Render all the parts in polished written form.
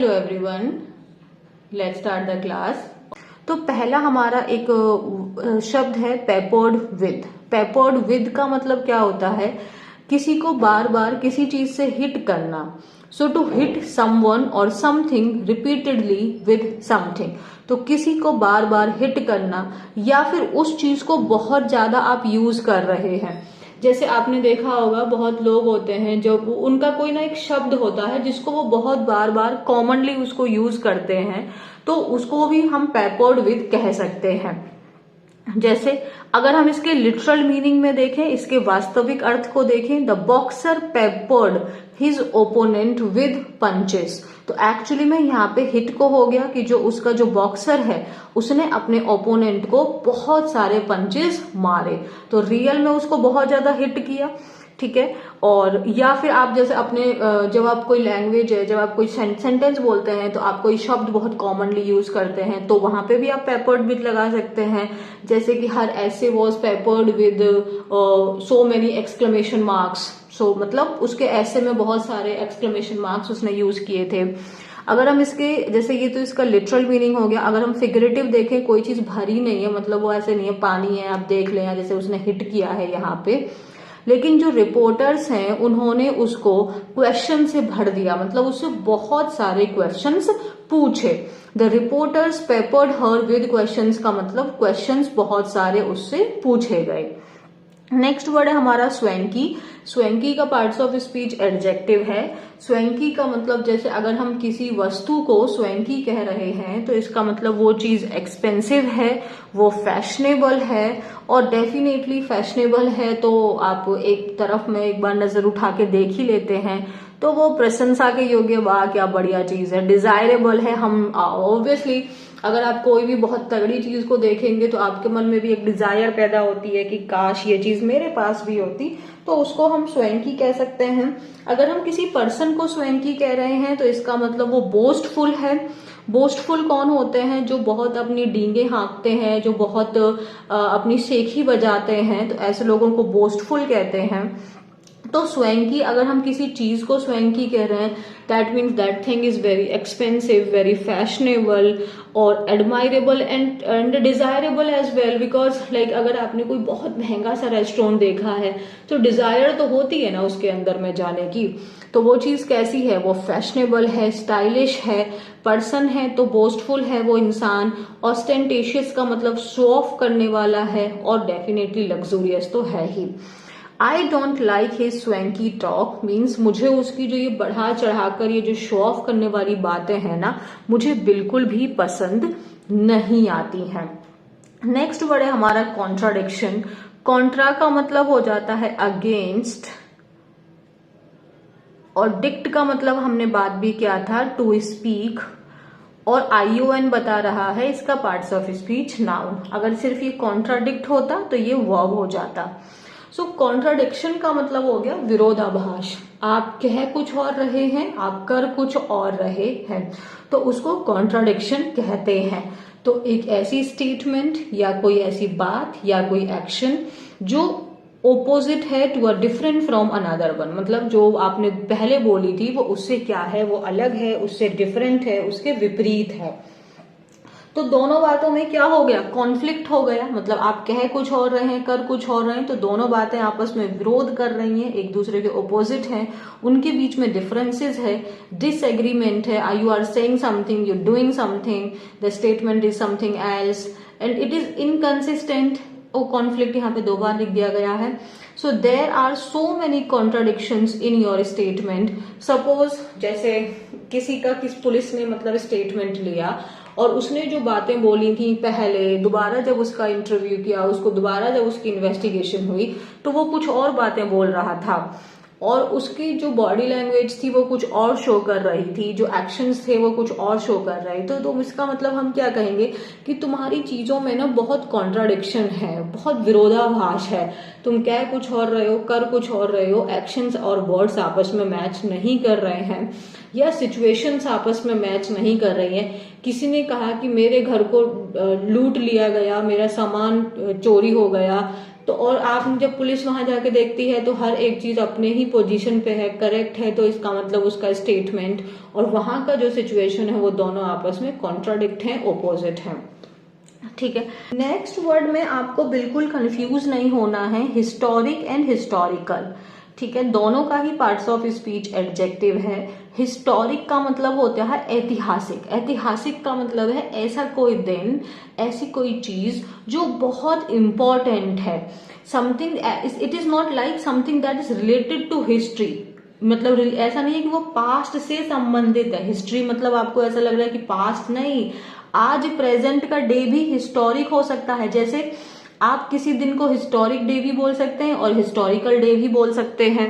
Hello everyone, let's start the class. तो पहला हमारा एक शब्द है पेपर्ड विद। पेपर्ड विद का मतलब क्या होता है? किसी को बार बार किसी चीज से हिट करना। सो टू हिट समवन और समथिंग रिपीटेडली विद समथिंग। तो किसी को बार बार हिट करना या फिर उस चीज को बहुत ज्यादा आप यूज कर रहे हैं। जैसे आपने देखा होगा बहुत लोग होते हैं जो उनका कोई ना एक शब्द होता है जिसको वो बहुत बार बार कॉमनली उसको यूज करते हैं, तो उसको भी हम पेपर्ड विद कह सकते हैं। जैसे अगर हम इसके लिटरल मीनिंग में देखें, इसके वास्तविक अर्थ को देखें, the boxer peppered his opponent with punches. तो एक्चुअली में यहाँ पे हिट को हो गया कि जो उसका जो बॉक्सर है उसने अपने ओपोनेंट को बहुत सारे पंचेस मारे, तो रियल में उसको बहुत ज्यादा हिट किया। ठीक है। और या फिर आप जैसे अपने जब आप कोई लैंग्वेज है, जब आप कोई सेंटेंस बोलते हैं तो आप कोई शब्द बहुत कॉमनली यूज करते हैं, तो वहां पे भी आप पेपर्ड विद लगा सकते हैं। जैसे कि हर ऐसे was peppered with so many exclamation marks. So मतलब उसके ऐसे में बहुत सारे एक्सक्लेमेशन मार्क्स उसने यूज किए थे। अगर हम इसके जैसे ये तो इसका लिटरल मीनिंग हो गया। अगर हम फिगरेटिव देखें, कोई चीज भरी नहीं है, मतलब वो ऐसे नहीं है, पानी है, आप देख लें, जैसे उसने हिट किया है यहाँ पे, लेकिन जो रिपोर्टर्स हैं उन्होंने उसको क्वेश्चन से भर दिया, मतलब उससे बहुत सारे क्वेश्चंस पूछे। The reporters peppered her with questions का मतलब क्वेश्चंस बहुत सारे उससे पूछे गए। नेक्स्ट वर्ड है हमारा स्वेंकी। स्वेंकी का पार्ट्स ऑफ स्पीच एडजेक्टिव है। स्वेंकी का मतलब जैसे अगर हम किसी वस्तु को स्वेंकी कह रहे हैं तो इसका मतलब वो चीज एक्सपेंसिव है, वो फैशनेबल है। और डेफिनेटली फैशनेबल है तो आप एक तरफ में एक बार नजर उठा के देख ही लेते हैं तो वो प्रशंसा के योग्य, वाह क्या बढ़िया चीज है। डिजायरेबल है, हम ऑब्वियसली अगर आप कोई भी बहुत तगड़ी चीज को देखेंगे तो आपके मन में भी एक डिजायर पैदा होती है कि काश ये चीज मेरे पास भी होती, तो उसको हम स्वेंकी कह सकते हैं। अगर हम किसी पर्सन को स्वेंकी कह रहे हैं तो इसका मतलब वो बोस्टफुल है। बोस्टफुल कौन होते हैं? जो बहुत अपनी डींगे हाँकते हैं, जो बहुत अपनी सेखी बजाते हैं, तो ऐसे लोगों को बोस्टफुल कहते हैं। तो स्वेंकी अगर हम किसी चीज को स्वेंकी कह रहे हैं, that means that thing is very expensive, very fashionable और admirable and desirable as well. Because like अगर आपने कोई बहुत महंगा सा रेस्टोरेंट देखा है तो डिजायर तो होती है ना उसके अंदर में जाने की। तो वो चीज कैसी है? वो फैशनेबल है, स्टाइलिश है। पर्सन है तो बोस्टफुल है वो इंसान। ऑस्टेंटेशियस का मतलब शो ऑफ करने वाला है, और डेफिनेटली लग्जूरियस तो है ही। I don't like his swanky talk means मुझे उसकी जो ये बढ़ा चढ़ाकर ये जो शो ऑफ करने वाली बातें हैं ना, मुझे बिल्कुल भी पसंद नहीं आती हैं। नेक्स्ट वर्ड है हमारा कॉन्ट्राडिक्शन। कॉन्ट्रा का मतलब हो जाता है अगेंस्ट, और डिक्ट का मतलब हमने बात भी किया था, टू स्पीक। और ION बता रहा है इसका पार्ट्स ऑफ स्पीच नाउन। अगर सिर्फ ये कॉन्ट्राडिक्ट होता तो ये वर्ब हो जाता। सो कॉन्ट्राडिक्शन का मतलब हो गया विरोधाभास। आप कह कुछ और रहे हैं, आप कर कुछ और रहे हैं, तो उसको कॉन्ट्राडिक्शन कहते हैं। तो एक ऐसी स्टेटमेंट या कोई ऐसी बात या कोई एक्शन जो ओपोजिट है to a different from another one, मतलब जो आपने पहले बोली थी वो उससे क्या है, वो अलग है, उससे डिफरेंट है, उसके विपरीत है। तो दोनों बातों में क्या हो गया? कॉन्फ्लिक्ट हो गया। मतलब आप कह कुछ और रहे हैं, कर कुछ और रहे हैं, तो दोनों बातें आपस में विरोध कर रही हैं, एक दूसरे के ओपोजिट हैं, उनके बीच में डिफरेंसेस है, डिसएग्रीमेंट है। You are saying something, you doing something, the statement is something else and it is inconsistent. वो कॉन्फ्लिक्ट यहाँ पे 2 बार लिख दिया गया है। So there are so many contradictions in your statement. Suppose जैसे किसी का किस पुलिस ने मतलब स्टेटमेंट लिया और उसने जो बातें बोली थी पहले, दोबारा जब उसका इंटरव्यू किया, उसको दोबारा जब उसकी इन्वेस्टिगेशन हुई तो वो कुछ और बातें बोल रहा था, और उसकी जो बॉडी लैंग्वेज थी वो कुछ और शो कर रही थी, जो एक्शंस थे वो कुछ और शो कर रहे थे। तो इसका मतलब हम क्या कहेंगे कि तुम्हारी चीजों में ना बहुत कॉन्ट्राडिक्शन है, बहुत विरोधाभास है। तुम कह कुछ और रहे हो, कर कुछ और रहे हो, एक्शंस और वर्ड्स आपस में मैच नहीं कर रहे हैं, या सिचुएशंस आपस में मैच नहीं कर रही हैं। किसी ने कहा कि मेरे घर को लूट लिया गया, मेरा सामान चोरी हो गया, तो और आप जब पुलिस वहां जाके देखती है तो हर एक चीज अपने ही पोजीशन पे है, करेक्ट है, तो इसका मतलब उसका स्टेटमेंट और वहां का जो सिचुएशन है वो दोनों आपस में कॉन्ट्राडिक्ट है, ओपोजिट है। ठीक है, नेक्स्ट वर्ड में आपको बिल्कुल कंफ्यूज नहीं होना है, हिस्टोरिक एंड हिस्टोरिकल। ठीक है, दोनों का ही पार्ट्स ऑफ स्पीच एडजेक्टिव है। हिस्टोरिक का मतलब होता है ऐतिहासिक, ऐतिहासिक का मतलब है ऐसा कोई दिन, ऐसी कोई चीज जो बहुत इंपॉर्टेंट है, something, it is not like something that is related to history, मतलब ऐसा नहीं है कि वो पास्ट से संबंधित है। हिस्ट्री मतलब आपको ऐसा लग रहा है कि पास्ट नहीं, आज प्रेजेंट का डे भी हिस्टोरिक हो सकता है। जैसे आप किसी दिन को हिस्टोरिक डे भी बोल सकते हैं और हिस्टोरिकल डे भी बोल सकते हैं।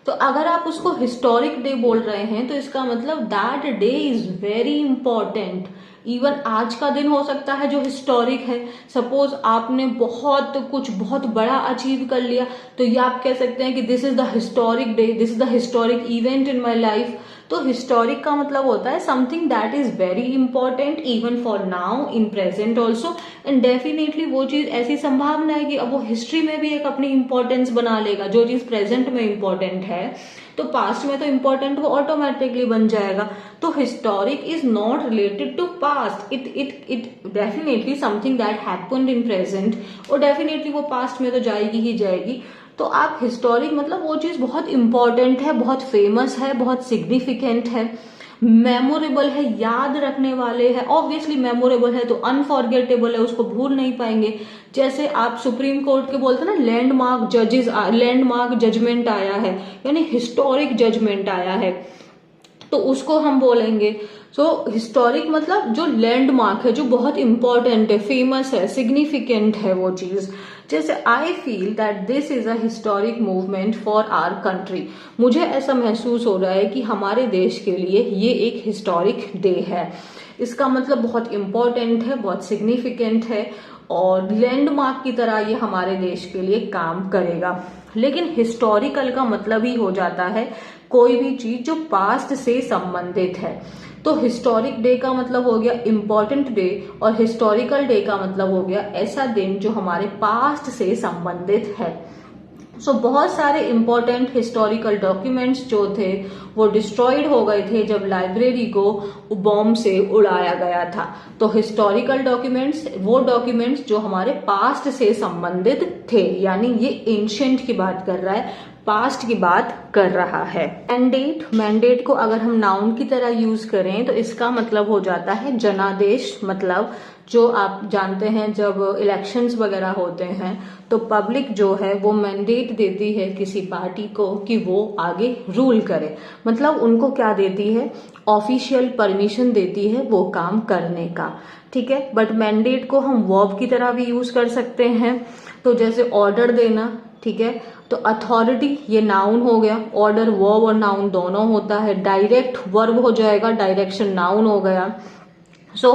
तो अगर आप उसको हिस्टोरिक डे बोल रहे हैं तो इसका मतलब that day is very important. Even आज का दिन हो सकता है जो हिस्टोरिक है। सपोज आपने बहुत बड़ा अचीव कर लिया तो ये आप कह सकते हैं कि this is the historic day, this is the historic event in my life. तो हिस्टोरिक का मतलब होता है something that is very important even for now in present also, and definitely वो चीज ऐसी संभावना है कि अब वो हिस्ट्री में भी एक अपनी इंपॉर्टेंस बना लेगा। जो चीज प्रेजेंट में इंपॉर्टेंट है तो पास्ट में तो इंपॉर्टेंट वो ऑटोमेटिकली बन जाएगा। तो historic is not related to past, it definitely something that happened in present, और डेफिनेटली वो पास्ट में तो जाएगी ही जाएगी। तो आप हिस्टोरिक मतलब वो चीज बहुत इंपॉर्टेंट है, बहुत फेमस है, बहुत सिग्निफिकेंट है, मेमोरेबल है, याद रखने वाले है। ऑब्वियसली मेमोरेबल है तो अनफॉरगेटेबल है, उसको भूल नहीं पाएंगे। जैसे आप सुप्रीम कोर्ट के बोलते हैं ना लैंडमार्क जजमेंट आया है, यानी हिस्टोरिक जजमेंट आया है, तो उसको हम बोलेंगे। सो हिस्टोरिक मतलब जो लैंडमार्क है, जो बहुत इंपॉर्टेंट है, फेमस है, सिग्निफिकेंट है वो चीज। जैसे I feel that this is a historic movement for our country, मुझे ऐसा महसूस हो रहा है कि हमारे देश के लिए ये एक हिस्टोरिक डे है। इसका मतलब बहुत इंपॉर्टेंट है, बहुत सिग्निफिकेंट है और लैंडमार्क की तरह ये हमारे देश के लिए काम करेगा। लेकिन हिस्टोरिकल का मतलब ही हो जाता है कोई भी चीज जो पास्ट से संबंधित है। तो हिस्टोरिक डे का मतलब हो गया इंपॉर्टेंट डे और हिस्टोरिकल डे का मतलब हो गया ऐसा दिन जो हमारे पास्ट से संबंधित है। सो बहुत सारे इंपॉर्टेंट हिस्टोरिकल डॉक्यूमेंट्स जो थे वो डिस्ट्रॉयड हो गए थे जब लाइब्रेरी को बॉम्ब से उड़ाया गया था। तो हिस्टोरिकल डॉक्यूमेंट्स वो डॉक्यूमेंट्स जो हमारे पास्ट से संबंधित थे, यानी ये एंशिएंट की बात कर रहा है, पास्ट की बात कर रहा है। मैंडेट को अगर हम नाउन की तरह यूज करें तो इसका मतलब हो जाता है जनादेश। मतलब जो आप जानते हैं जब इलेक्शंस वगैरह होते हैं तो पब्लिक जो है वो मैंडेट देती है किसी पार्टी को कि वो आगे रूल करे, मतलब उनको क्या देती है, ऑफिशियल परमिशन देती है वो काम करने का। ठीक है, बट मैंडेट को हम वर्ब की तरह भी यूज कर सकते हैं। तो जैसे ऑर्डर देना, ठीक है, तो अथॉरिटी ये नाउन हो गया, ऑर्डर वर्ब और नाउन दोनों होता है, डायरेक्ट वर्ब हो जाएगा, डायरेक्शन नाउन हो गया। सो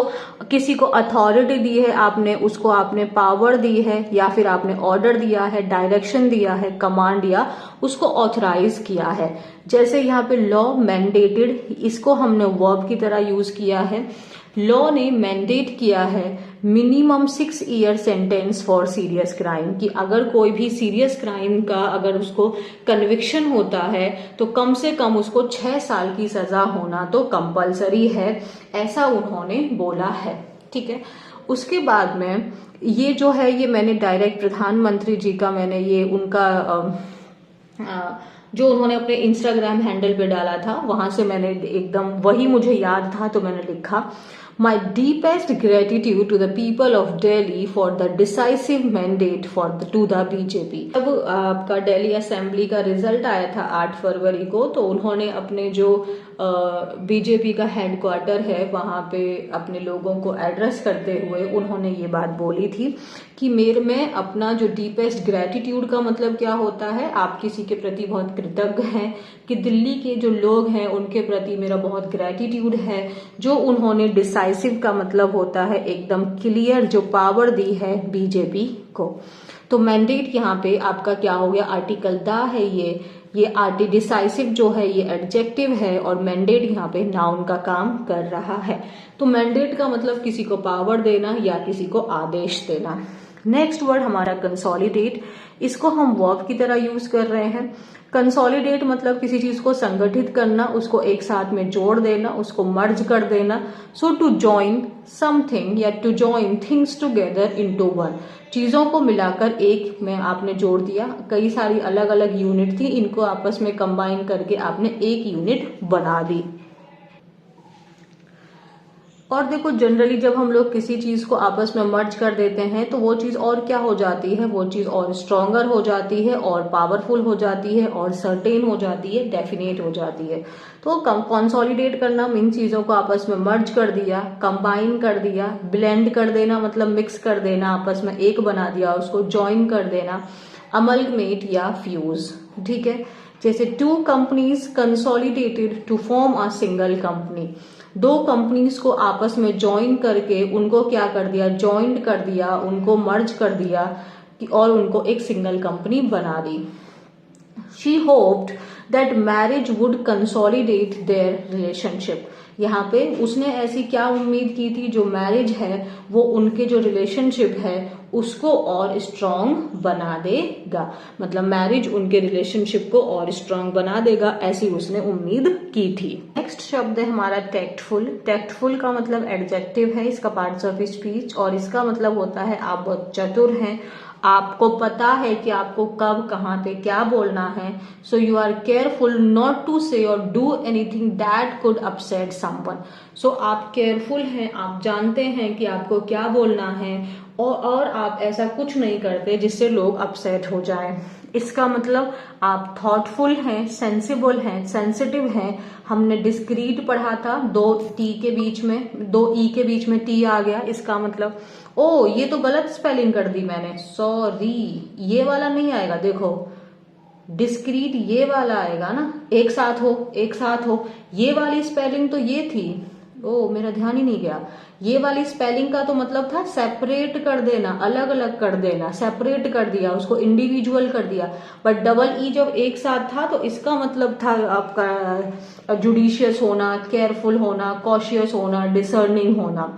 किसी को अथॉरिटी दी है आपने, उसको आपने पावर दी है या फिर आपने ऑर्डर दिया है, डायरेक्शन दिया है, कमांड दिया, उसको ऑथराइज किया है। जैसे यहाँ पे लॉ मैंडेटेड, इसको हमने वर्ब की तरह यूज किया है। लॉ ने मैंडेट किया है minimum 6 year sentence for serious crime, कि अगर कोई भी सीरियस क्राइम का अगर उसको कन्विक्शन होता है तो कम से कम उसको 6 साल की सजा होना तो कंपलसरी है, ऐसा उन्होंने बोला है। ठीक है, उसके बाद में ये जो है ये मैंने डायरेक्ट प्रधानमंत्री जी का मैंने ये उनका जो उन्होंने अपने इंस्टाग्राम हैंडल पे डाला था वहां से मैंने एकदम वही मुझे याद था तो मैंने लिखा, My deepest gratitude to the people of Delhi for the decisive mandate to the BJP। जब आपका दिल्ली असेंबली का रिजल्ट आया था 8 फरवरी को, तो उन्होंने अपने जो बीजेपी का हेडक्वार्टर है वहां पे अपने लोगों को एड्रेस करते हुए उन्होंने ये बात बोली थी कि मेरे में अपना जो डीपेस्ट ग्रेटिट्यूड का मतलब क्या होता है, आप किसी के प्रति बहुत कृतज्ञ हैं, कि दिल्ली के जो लोग हैं उनके प्रति मेरा बहुत ग्रेटिट्यूड है। जो उन्होंने डिसाइसिव का मतलब होता है एकदम क्लियर जो पावर दी है बीजेपी को। तो मैंडेट यहाँ पे आपका क्या हो गया, आर्टिकल दा है ये डिसाइसिव जो है ये एडजेक्टिव है और मैंडेट यहाँ पे नाउन का काम कर रहा है। तो मैंडेट का मतलब किसी को पावर देना या किसी को आदेश देना। नेक्स्ट वर्ड हमारा कंसोलिडेट, इसको हम वर्ब की तरह यूज कर रहे हैं। कंसोलिडेट मतलब किसी चीज को संगठित करना, उसको एक साथ में जोड़ देना, उसको मर्ज कर देना। सो टू जॉइन समथिंग या to join things together into one, चीजों को मिलाकर एक में आपने जोड़ दिया। कई सारी अलग अलग यूनिट थी, इनको आपस में कंबाइन करके आपने एक यूनिट बना दी। और देखो जनरली जब हम लोग किसी चीज को आपस में मर्ज कर देते हैं तो वो चीज और क्या हो जाती है, वो चीज और स्ट्रॉन्गर हो जाती है और पावरफुल हो जाती है और सर्टेन हो जाती है, डेफिनेट हो जाती है। तो कंसोलिडेट करना इन चीजों को आपस में मर्ज कर दिया, कंबाइन कर दिया। ब्लेंड कर देना मतलब मिक्स कर देना, आपस में एक बना दिया, उसको ज्वाइन कर देना। अमलगमेट या फ्यूज, ठीक है। जैसे two companies consolidated to form a single company, दो कंपनीज को आपस में ज्वाइन करके उनको क्या कर दिया, ज्वाइंट कर दिया, उनको मर्ज कर दिया और उनको एक सिंगल कंपनी बना दी। She hoped that marriage would consolidate their relationship, यहाँ पे उसने ऐसी क्या उम्मीद की थी, जो मैरिज है वो उनके जो रिलेशनशिप है उसको और स्ट्रांग बना देगा, मतलब मैरिज उनके रिलेशनशिप को और स्ट्रांग बना देगा, ऐसी उसने उम्मीद की थी। नेक्स्ट शब्द है हमारा टैक्टफुल। टैक्टफुल का मतलब एडजेक्टिव है, इसका पार्ट्स ऑफ स्पीच, और इसका मतलब होता है आप बहुत चतुर हैं, आपको पता है कि आपको कब कहाँ पे क्या बोलना है। So you are careful not to say और do anything that could upset someone. So आप केयरफुल हैं, आप जानते हैं कि आपको क्या बोलना है और आप ऐसा कुछ नहीं करते जिससे लोग अपसेट हो जाएं। इसका मतलब आप थॉटफुल हैं, सेंसिबल हैं, सेंसिटिव हैं। हमने डिस्क्रीट पढ़ा था, दो टी के बीच में, दो ई के बीच में टी आ गया, इसका मतलब ओ ये तो गलत स्पेलिंग कर दी मैंने, सॉरी, ये वाला नहीं आएगा, देखो डिस्क्रीट ये वाला आएगा ना, एक साथ हो, एक साथ हो। ये वाली स्पेलिंग तो ये थी, ओ मेरा ध्यान ही नहीं गया। ये वाली स्पेलिंग का तो मतलब था सेपरेट कर देना, अलग अलग कर देना, सेपरेट कर दिया, उसको इंडिविजुअल कर दिया। बट डबल ई जब एक साथ था तो इसका मतलब था आपका जुडिशियस होना, केयरफुल होना, कॉशियस होना, डिसर्निंग होना।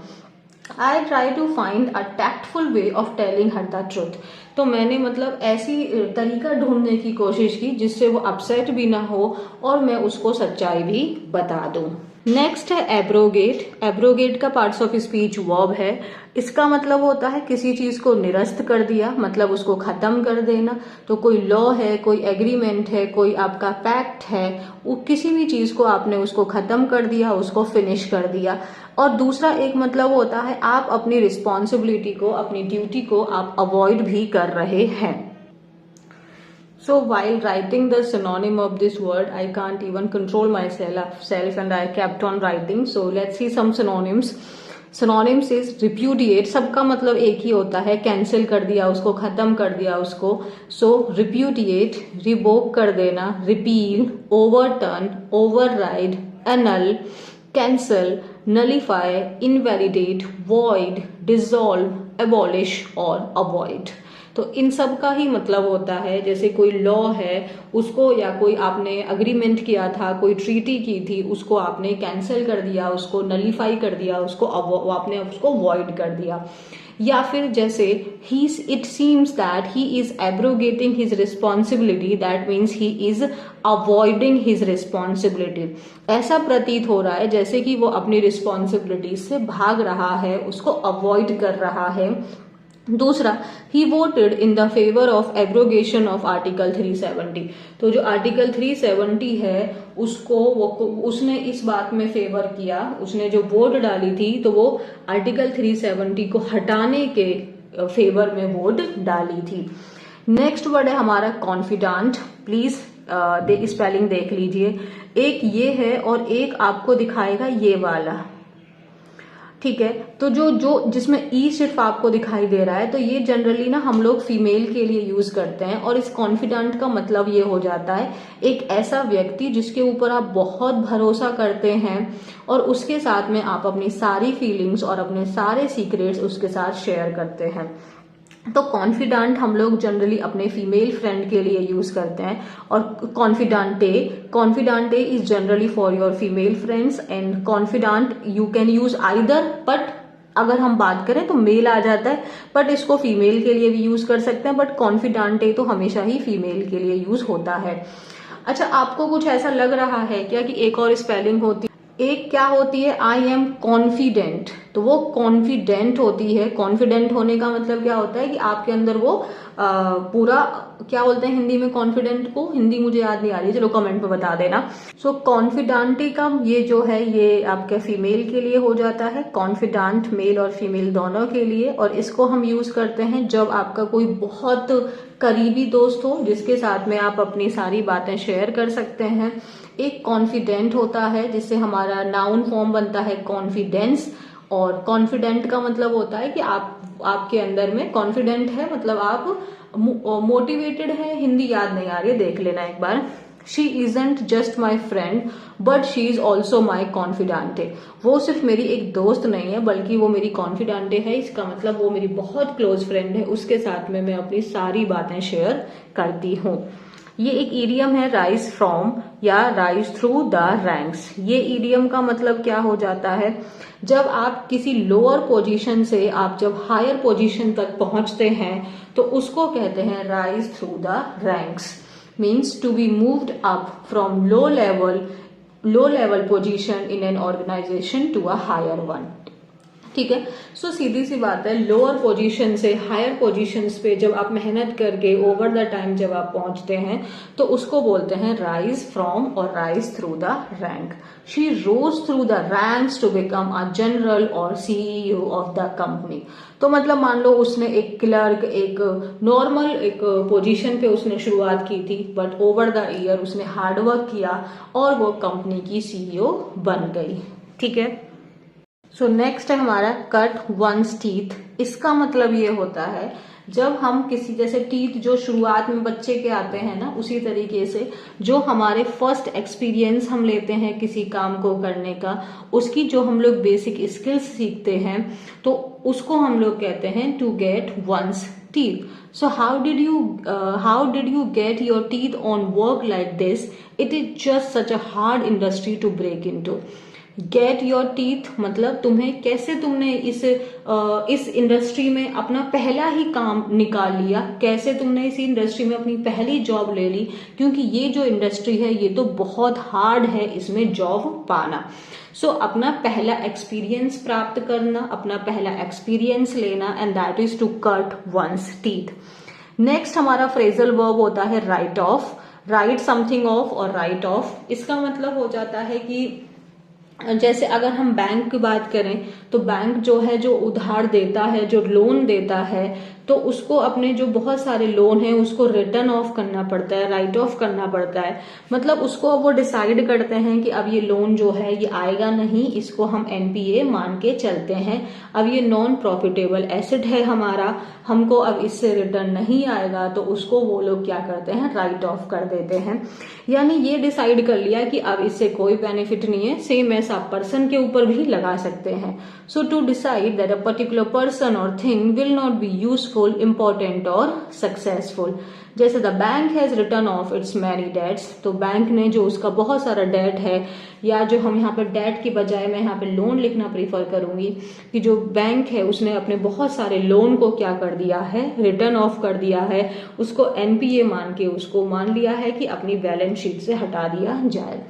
I try to find a tactful way of telling her the truth, तो मैंने मतलब ऐसी तरीका ढूंढने की कोशिश की जिससे वो अपसेट भी ना हो और मैं उसको सच्चाई भी बता दूं। नेक्स्ट है एब्रोगेट। एब्रोगेट का पार्ट्स ऑफ स्पीच वर्ब है। इसका मतलब होता है किसी चीज को निरस्त कर दिया, मतलब उसको खत्म कर देना। तो कोई लॉ है, कोई एग्रीमेंट है, कोई आपका पैक्ट है, वो किसी भी चीज को आपने उसको खत्म कर दिया, उसको फिनिश कर दिया। और दूसरा एक मतलब होता है आप अपनी रिस्पॉन्सिबिलिटी को, अपनी ड्यूटी को आप अवॉइड भी कर रहे हैं। So while writing the synonym of this word, I can't even control myself and I kept on writing. So let's see some synonyms. Synonyms is repudiate, सबका मतलब एक ही होता है, कैंसिल कर दिया उसको, खत्म कर दिया उसको। So repudiate, रिवोक कर देना, repeal, overturn, override, annul, cancel, nullify, invalidate, void, dissolve, abolish और avoid। तो इन सब का ही मतलब होता है, जैसे कोई लॉ है उसको, या कोई आपने अग्रीमेंट किया था, कोई ट्रीटी की थी, उसको आपने कैंसिल कर दिया, उसको नलीफाई कर दिया, उसको आपने उसको वॉइड कर दिया। या फिर जैसे it seems that he is abrogating his responsibility, that means he is avoiding his responsibility. ऐसा प्रतीत हो रहा है जैसे कि वो अपनी रिस्पॉन्सिबिलिटी से भाग रहा है, उसको अवॉइड कर रहा है। दूसरा, he voted in the favour of abrogation of article 370। तो जो आर्टिकल 370 है उसको उसने इस बात में फेवर किया, उसने जो वोट डाली थी तो वो आर्टिकल 370 को हटाने के फेवर में वोट डाली थी। नेक्स्ट वर्ड है हमारा कॉन्फिडेंट। प्लीज स्पेलिंग देख लीजिए, एक ये है और एक आपको दिखाएगा ये वाला, ठीक है। तो जो जिसमें ई सिर्फ आपको दिखाई दे रहा है, तो ये जनरली ना हम लोग फीमेल के लिए यूज करते हैं। और इस कॉन्फिडेंट का मतलब ये हो जाता है एक ऐसा व्यक्ति जिसके ऊपर आप बहुत भरोसा करते हैं और उसके साथ में आप अपनी सारी फीलिंग्स और अपने सारे सीक्रेट्स उसके साथ शेयर करते हैं। तो कॉन्फिडेंट हम लोग जनरली अपने फीमेल फ्रेंड के लिए यूज करते हैं। और confidante is generally for your female friends, and confidant you can use either, but अगर हम बात करें तो मेल आ जाता है, बट इसको फीमेल के लिए भी यूज कर सकते हैं, बट कॉन्फिडेंटे तो हमेशा ही फीमेल के लिए यूज होता है। अच्छा, आपको कुछ ऐसा लग रहा है क्या कि एक और स्पेलिंग होती है? एक क्या होती है, आई एम कॉन्फिडेंट, तो वो कॉन्फिडेंट होती है। कॉन्फिडेंट होने का मतलब क्या होता है कि आपके अंदर वो पूरा, क्या बोलते हैं हिंदी में कॉन्फिडेंट को, हिंदी मुझे याद नहीं आ रही, चलो कमेंट में बता देना। सो कॉन्फिडेंटी का ये जो है ये आपके फीमेल के लिए हो जाता है, कॉन्फिडेंट मेल और फीमेल दोनों के लिए। और इसको हम यूज करते हैं जब आपका कोई बहुत करीबी दोस्त हो जिसके साथ में आप अपनी सारी बातें शेयर कर सकते हैं। एक कॉन्फिडेंट होता है जिससे हमारा नाउन फॉर्म बनता है कॉन्फिडेंस, और कॉन्फिडेंट का मतलब होता है कि आपके अंदर में कॉन्फिडेंट है, मतलब आप मोटिवेटेड है। हिंदी याद नहीं आ रही है, देख लेना एक बार। She isn't just my friend but she is also my confidante, वो सिर्फ मेरी एक दोस्त नहीं है बल्कि वो मेरी कॉन्फिडेंटे है। इसका मतलब वो मेरी बहुत क्लोज फ्रेंड है, उसके साथ में मैं अपनी सारी बातें शेयर करती हूँ। ये एक ईडियम है राइज फ्रॉम या राइज थ्रू द रैंक्स। ये ईडियम का मतलब क्या हो जाता है, जब आप किसी लोअर पोजीशन से आप जब हायर पोजीशन तक पहुंचते हैं तो उसको कहते हैं rise through the ranks. Means to be moved up from low level position in an organization to a higher one. ठीक है, सो सीधी सी बात है, लोअर पोजीशन से हायर पोजीशंस पे जब आप मेहनत करके ओवर द टाइम जब आप पहुंचते हैं तो उसको बोलते हैं राइज फ्रॉम और rise through the rank. She rose through the ranks to become a general और सीईओ ऑफ द कंपनी। तो मतलब मान लो उसने एक क्लर्क, एक नॉर्मल एक पोजीशन पे उसने शुरुआत की थी, बट ओवर द ईयर उसने हार्डवर्क किया और वो कंपनी की सीईओ बन गई। ठीक है, सो नेक्स्ट है हमारा कट वंस टीथ। इसका मतलब ये होता है जब हम किसी, जैसे टीथ जो शुरुआत में बच्चे के आते हैं ना, उसी तरीके से जो हमारे फर्स्ट एक्सपीरियंस हम लेते हैं किसी काम को करने का, उसकी जो हम लोग बेसिक स्किल्स सीखते हैं तो उसको हम लोग कहते हैं to get one's teeth. So how did you get your teeth on work like this, it is just such a hard industry to break into. Get your teeth मतलब तुम्हें कैसे, तुमने इस इंडस्ट्री में अपना पहला ही काम निकाल लिया, कैसे तुमने इस इंडस्ट्री में अपनी पहली जॉब ले ली, क्योंकि ये जो इंडस्ट्री है ये तो बहुत हार्ड है इसमें जॉब पाना। सो अपना पहला एक्सपीरियंस प्राप्त करना, अपना पहला एक्सपीरियंस लेना, and that is to cut one's teeth. Next हमारा फ्रेजल वर्ब होता है write off. Write something off और राइट ऑफ, इसका मतलब हो जाता है कि जैसे अगर हम बैंक की बात करें तो बैंक जो है जो उधार देता है, जो लोन देता है, तो उसको अपने जो बहुत सारे लोन है उसको रिटर्न ऑफ करना पड़ता है, राइट ऑफ करना पड़ता है। मतलब उसको वो डिसाइड करते हैं कि अब ये लोन जो है ये आएगा नहीं, इसको हम एनपीए मान के चलते हैं, अब ये नॉन प्रॉफिटेबल एसेट है हमारा, हमको अब इससे रिटर्न नहीं आएगा, तो उसको वो लोग क्या करते हैं, राइट ऑफ कर देते हैं। यानी ये डिसाइड कर लिया कि अब इससे कोई बेनिफिट नहीं है। सेम ऐसा पर्सन के ऊपर भी लगा सकते हैं। So to decide that a particular person और thing will not be useful, important और सक्सेसफुल। जैसे the bank has written off its many debts, तो बैंक ने जो उसका बहुत सारा डेट है, या जो हम यहाँ पे डेट की बजाय मैं यहाँ पे लोन लिखना प्रीफर करूंगी, कि जो बैंक है उसने अपने बहुत सारे लोन को क्या कर दिया है, रिटर्न ऑफ कर दिया है, उसको एनपीए मान के उसको मान लिया है कि अपनी बैलेंस शीट से हटा दिया जाए।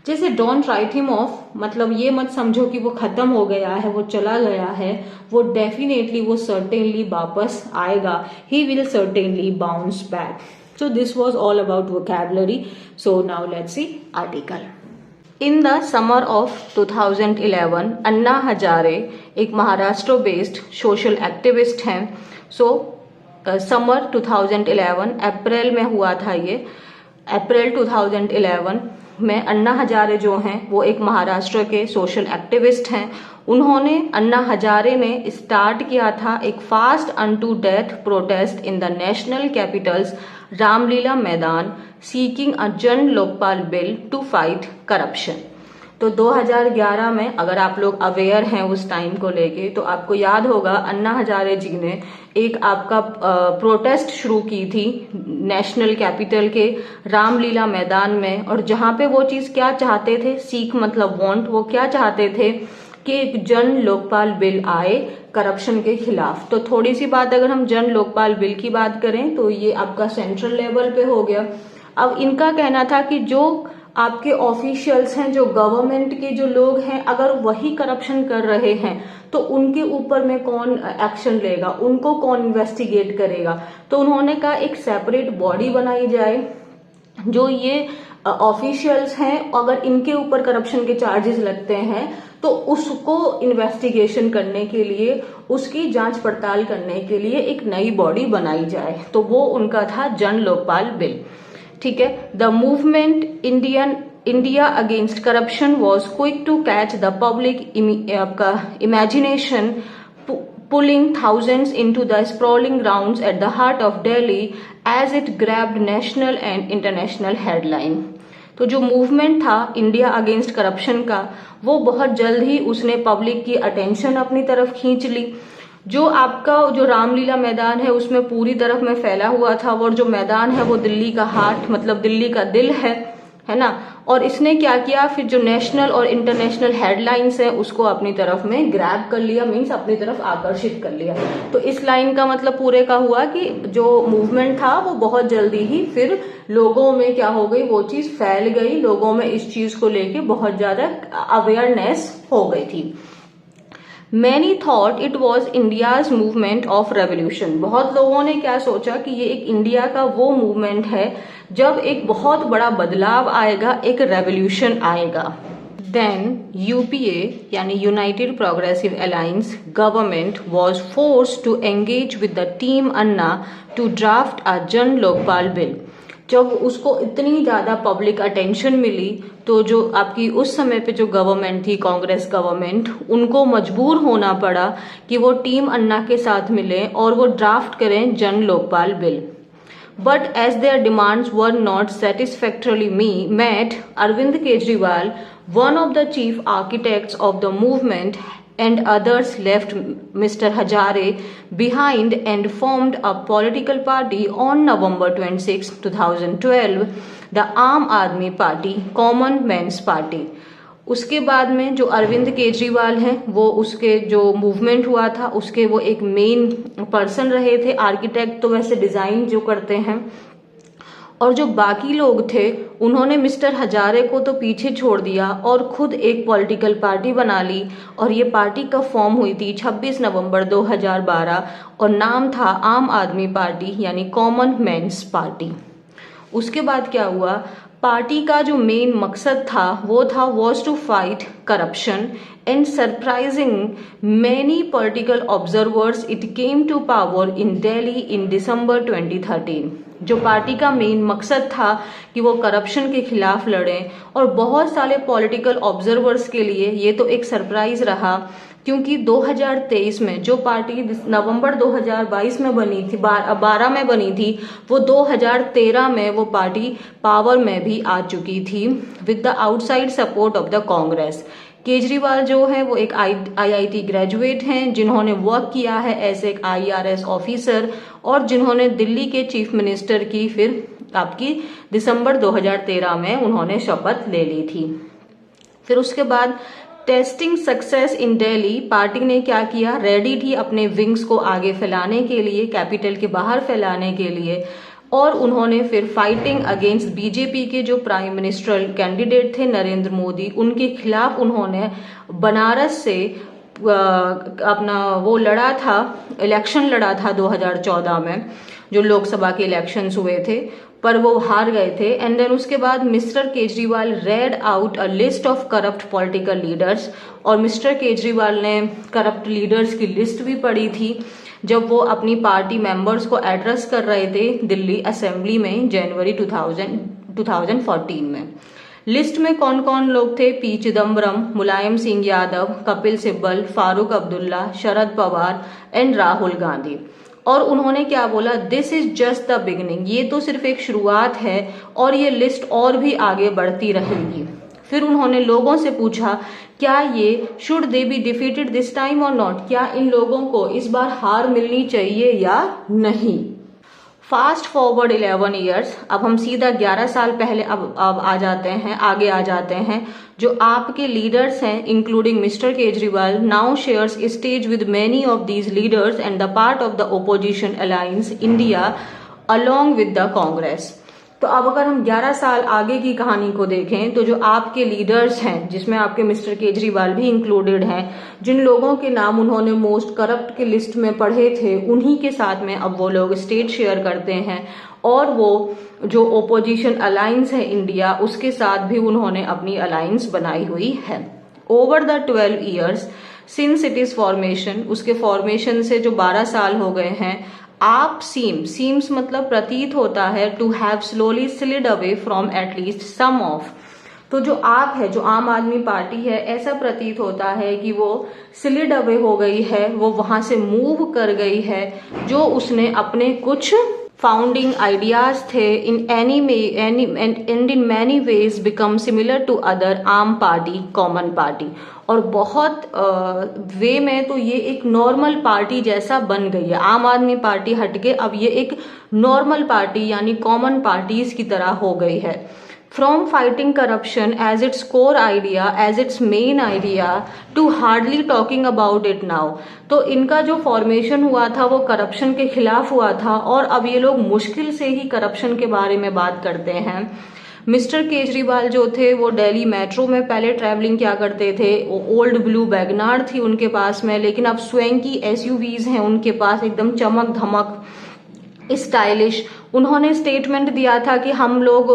जैसे डोंट राइट हिम ऑफ, मतलब ये मत समझो कि वो खत्म हो गया है, वो चला गया है, वो डेफिनेटली, वो सर्टेनली वापस आएगा, he will certainly bounce back. So this was all about vocabulary. So now let's see article. In the summer of 2011 Anna Hazare एक महाराष्ट्र बेस्ड सोशल एक्टिविस्ट हैं। सो समर 2011 अप्रैल में हुआ था ये, अप्रैल 2011 में अन्ना हजारे जो हैं वो एक महाराष्ट्र के सोशल एक्टिविस्ट हैं। उन्होंने, अन्ना हजारे ने स्टार्ट किया था एक fast unto death protest in the national capital's Ramlila Maidan, seeking a Jan Lokpal bill to fight corruption. तो 2011 में अगर आप लोग अवेयर हैं उस टाइम को लेके, तो आपको याद होगा अन्ना हजारे जी ने एक आपका प्रोटेस्ट शुरू की थी नेशनल कैपिटल के रामलीला मैदान में, और जहां पे वो चीज क्या चाहते थे, सीख मतलब वांट, वो क्या चाहते थे कि एक जन लोकपाल बिल आए करप्शन के खिलाफ। तो थोड़ी सी बात अगर हम जन लोकपाल बिल की बात करें तो ये आपका सेंट्रल लेवल पे हो गया। अब इनका कहना था कि जो आपके ऑफिशियल्स हैं, जो गवर्नमेंट के जो लोग हैं, अगर वही करप्शन कर रहे हैं तो उनके ऊपर में कौन एक्शन लेगा, उनको कौन इन्वेस्टिगेट करेगा। तो उन्होंने कहा एक सेपरेट बॉडी बनाई जाए, जो ये ऑफिशियल्स हैं, अगर इनके ऊपर करप्शन के चार्जेस लगते हैं तो उसको इन्वेस्टिगेशन करने के लिए, उसकी जांच पड़ताल करने के लिए एक नई बॉडी बनाई जाए। तो वो उनका था जन लोकपाल बिल। ठीक है। The movement India against corruption was quick to catch the public आपका imagination, pulling thousands into the sprawling grounds at the heart of Delhi as it grabbed national and international headline। तो जो मूवमेंट था India against corruption का, वो बहुत जल्द ही उसने public की अटेंशन अपनी तरफ खींच ली। जो आपका जो रामलीला मैदान है उसमें पूरी तरफ में फैला हुआ था, और जो मैदान है वो दिल्ली का हार्ट मतलब दिल्ली का दिल है ना। और इसने क्या किया, फिर जो नेशनल और इंटरनेशनल हेडलाइंस है उसको अपनी तरफ में ग्रैब कर लिया, मीन्स अपनी तरफ आकर्षित कर लिया। तो इस लाइन का मतलब पूरे का हुआ कि जो मूवमेंट था वो बहुत जल्दी ही फिर लोगों में क्या हो गई, वो चीज फैल गई, लोगों में इस चीज को लेके बहुत ज्यादा अवेयरनेस हो गई थी। Many thought it was India's movement of revolution। बहुत लोगों ने क्या सोचा कि ये एक इंडिया का वो मूवमेंट है जब एक बहुत बड़ा बदलाव आएगा, एक रेवोल्यूशन आएगा। Then UPA यानी United progressive alliance government was forced to engage with the team Anna to draft a जन लोकपाल बिल। जब उसको इतनी ज्यादा पब्लिक अटेंशन मिली तो जो आपकी उस समय पे जो गवर्नमेंट थी, कांग्रेस गवर्नमेंट, उनको मजबूर होना पड़ा कि वो टीम अन्ना के साथ मिले और वो ड्राफ्ट करें Jan Lokpal bill. But as there demands were not satisfactorily met, Arvind Kejriwal, one of the chief architects of the movement, and others left Mr. Hazare behind and formed a political party on November 26, 2012, the Aam Aadmi Party, Common Man's Party। उसके बाद में जो अरविंद केजरीवाल हैं वो उसके जो movement हुआ था उसके वो एक मेन पर्सन रहे थे, आर्किटेक्ट तो वैसे डिजाइन जो करते हैं, और जो बाकी लोग थे उन्होंने मिस्टर हजारे को तो पीछे छोड़ दिया और खुद एक पॉलिटिकल पार्टी बना ली। और ये पार्टी कब फॉर्म हुई थी, 26 नवंबर 2012, और नाम था आम आदमी पार्टी यानी कॉमन मैन्स पार्टी। उसके बाद क्या हुआ, पार्टी का जो मेन मकसद था वो था was to fight corruption and surprising many political observers it came to power in Delhi in December 2013। जो पार्टी का मेन मकसद था कि वो करप्शन के खिलाफ लड़ें, और बहुत सारे पॉलिटिकल ऑब्जर्वर्स के लिए ये तो एक सरप्राइज रहा, क्योंकि 2023 में जो पार्टी नवंबर 2022 में बनी थी, 12 में बनी थी, वो 2013 में वो पार्टी पावर में भी आ चुकी थी with the outside support of the Congress. Kejriwal जो है वो एक IIT ग्रेजुएट हैं जिन्होंने वर्क किया है एज एक IRS ऑफिसर, और जिन्होंने दिल्ली के चीफ मिनिस्टर की फिर आपकी दिसंबर 2013 में उन्होंने शपथ ले ली थी। फिर उसके बाद testing success in Delhi, party ने क्या किया, रेडी थी अपने विंग्स को आगे फैलाने के लिए, कैपिटल के बाहर फैलाने के लिए, और उन्होंने फिर फाइटिंग अगेंस्ट बीजेपी के जो प्राइम मिनिस्टर कैंडिडेट थे नरेंद्र मोदी, उनके खिलाफ उन्होंने बनारस से अपना वो लड़ा था, इलेक्शन लड़ा था 2014 में जो लोकसभा के इलेक्शंस हुए थे, पर वो हार गए थे। एंड देन उसके बाद mister Kejriwal red out a list of corrupt political leaders, और मिस्टर केजरीवाल ने करप्ट लीडर्स की लिस्ट भी पढ़ी थी जब वो अपनी पार्टी मेंबर्स को एड्रेस कर रहे थे दिल्ली असेंबली में जनवरी 2014 में। लिस्ट में कौन कौन लोग थे, पी चिदम्बरम, मुलायम सिंह यादव, कपिल सिब्बल, फारूक अब्दुल्ला, शरद पवार एंड राहुल गांधी। और उन्होंने क्या बोला, this is just the beginning, ये तो सिर्फ एक शुरुआत है और ये लिस्ट और भी आगे बढ़ती रहेगी। फिर उन्होंने लोगों से पूछा क्या ये should they be defeated this time और नॉट, क्या इन लोगों को इस बार हार मिलनी चाहिए या नहीं। फास्ट फॉरवर्ड 11 ईयर्स, अब हम सीधा 11 साल पहले अब आ जाते हैं, आगे आ जाते हैं। जो आपके लीडर्स हैं including mister Kejriwal now shares stage with many of these leaders and the part of the opposition alliance India along with the Congress. तो अब अगर हम 11 साल आगे की कहानी को देखें तो जो आपके लीडर्स हैं, जिसमें आपके मिस्टर केजरीवाल भी इंक्लूडेड हैं, जिन लोगों के नाम उन्होंने मोस्ट करप्ट की लिस्ट में पढ़े थे, उन्हीं के साथ में अब वो लोग स्टेज शेयर करते हैं। और वो जो ओपोजिशन अलायंस है इंडिया, उसके साथ भी उन्होंने अपनी अलायंस बनाई हुई है। Over the 12 years since it is formation, उसके फॉर्मेशन से जो 12 साल हो गए हैं, आप सीम्स मतलब प्रतीत होता है, to have slowly slid away from at least some of. तो जो आप है, जो आम आदमी पार्टी है, ऐसा प्रतीत होता है कि वो स्लिड अवे हो गई है, वो वहां से मूव कर गई है। जो उसने अपने कुछ फाउंडिंग आइडियाज थे in many ways become similar to other आम पार्टी, कॉमन पार्टी, और बहुत वे में तो ये एक नॉर्मल पार्टी जैसा बन गई है। आम आदमी पार्टी हटके अब ये एक नॉर्मल पार्टी यानी कॉमन पार्टीज की तरह हो गई है। From fighting corruption as its core idea, as its main idea, to hardly talking about it now. तो इनका जो फॉर्मेशन हुआ था वो करप्शन के खिलाफ हुआ था, और अब ये लोग मुश्किल से ही करप्शन के बारे में बात करते हैं। मिस्टर केजरीवाल जो थे वो दिल्ली मेट्रो में पहले ट्रैवलिंग क्या करते थे, ओल्ड ब्लू वैगनार थी उनके पास में, लेकिन अब स्वयं की एसयूवीज हैं उनके पास, एकदम चमक धमक स्टाइलिश। उन्होंने स्टेटमेंट दिया था कि हम लोग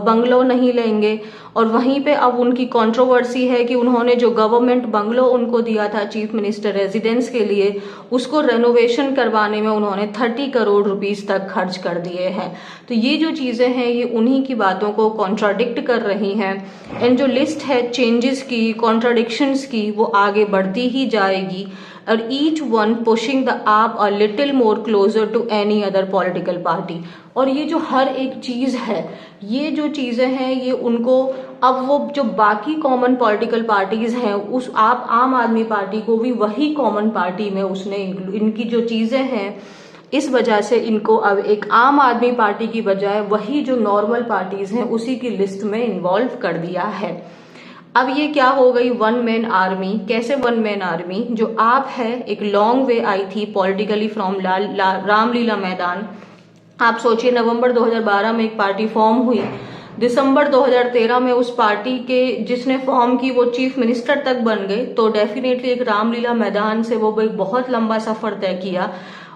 बंगलो नहीं लेंगे, और वहीं पे अब उनकी कंट्रोवर्सी है कि उन्होंने जो गवर्नमेंट बंगलो उनको दिया था चीफ मिनिस्टर रेजिडेंस के लिए, उसको रेनोवेशन करवाने में उन्होंने 30 करोड़ रुपीस तक खर्च कर दिए हैं। तो ये जो चीजें हैं ये उन्हीं की बातों को कॉन्ट्राडिक्ट कर रही हैं। एंड जो लिस्ट है चेंजेस की, कॉन्ट्राडिक्शंस की, वो आगे बढ़ती ही जाएगी, और each one pushing the AAP a little more closer to any other political party. और ये जो हर एक चीज है, ये जो चीजें हैं, ये उनको अब वो जो बाकी कॉमन पॉलिटिकल पार्टीज हैं, उस आप आम आदमी पार्टी को भी वही कॉमन पार्टी में उसने इनकी जो चीजें हैं, इस वजह से इनको अब एक आम आदमी पार्टी की बजाय वही जो नॉर्मल पार्टीज हैं उसी की लिस्ट में इन्वॉल्व कर दिया है। अब ये क्या हो गई, वन मैन आर्मी। कैसे वन मैन आर्मी? जो आप है एक लॉन्ग वे आई थी पॉलिटिकली फ्रॉम रामलीला मैदान। आप सोचिए नवंबर 2012 में एक पार्टी फॉर्म हुई, दिसंबर 2013 में उस पार्टी के जिसने फॉर्म की वो चीफ मिनिस्टर तक बन गए। तो डेफिनेटली एक रामलीला मैदान से वो एक बहुत लंबा सफर तय किया।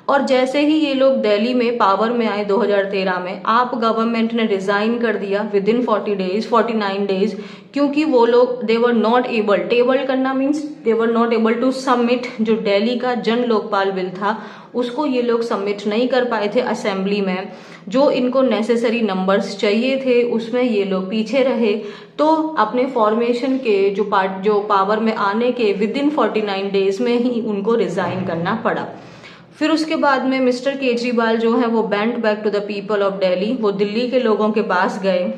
और जैसे ही ये लोग दिल्ली में पावर में आए 2013 में, आप गवर्नमेंट ने रिजाइन कर दिया विद इन 49 डेज, क्योंकि वो लोग they were not able, table करना means they were not able to submit जो दिल्ली का जन लोकपाल बिल था उसको ये लोग सबमिट नहीं कर पाए थे असेंबली में। जो इनको नेसेसरी नंबर्स चाहिए थे उसमें ये लोग पीछे रहे। तो अपने फॉर्मेशन के जो पावर में आने के विद इन 49 डेज में ही उनको रिजाइन करना पड़ा। फिर उसके बाद में मिस्टर केजरीवाल जो है वो went back to the people of Delhi, वो दिल्ली के लोगों के पास गए